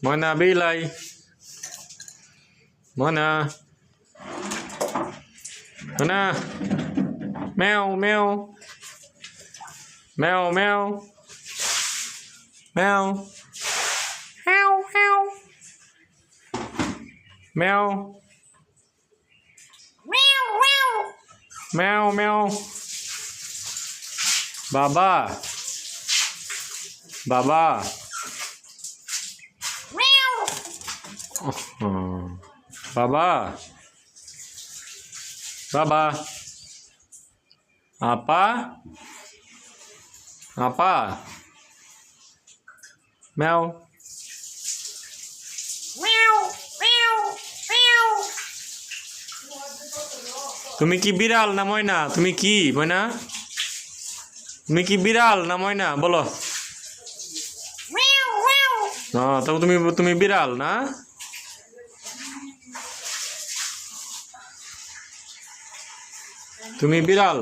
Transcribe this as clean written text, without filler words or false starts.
ময়না বিলাই ময়না ময়না ম্যাও ম্যাও ম্যাও ম্যাও ম্যাও how how ম্যাও ম্যাও ম্যাও বাবা বাবা বাবা বাবা আপা আপা ম্যাও তুমি কি বিড়াল না ময়না তুমি কি ময়না তুমি কি বিড়াল না ময়না বলো তো তুমি তুমি বিড়াল না তুমি বিড়াল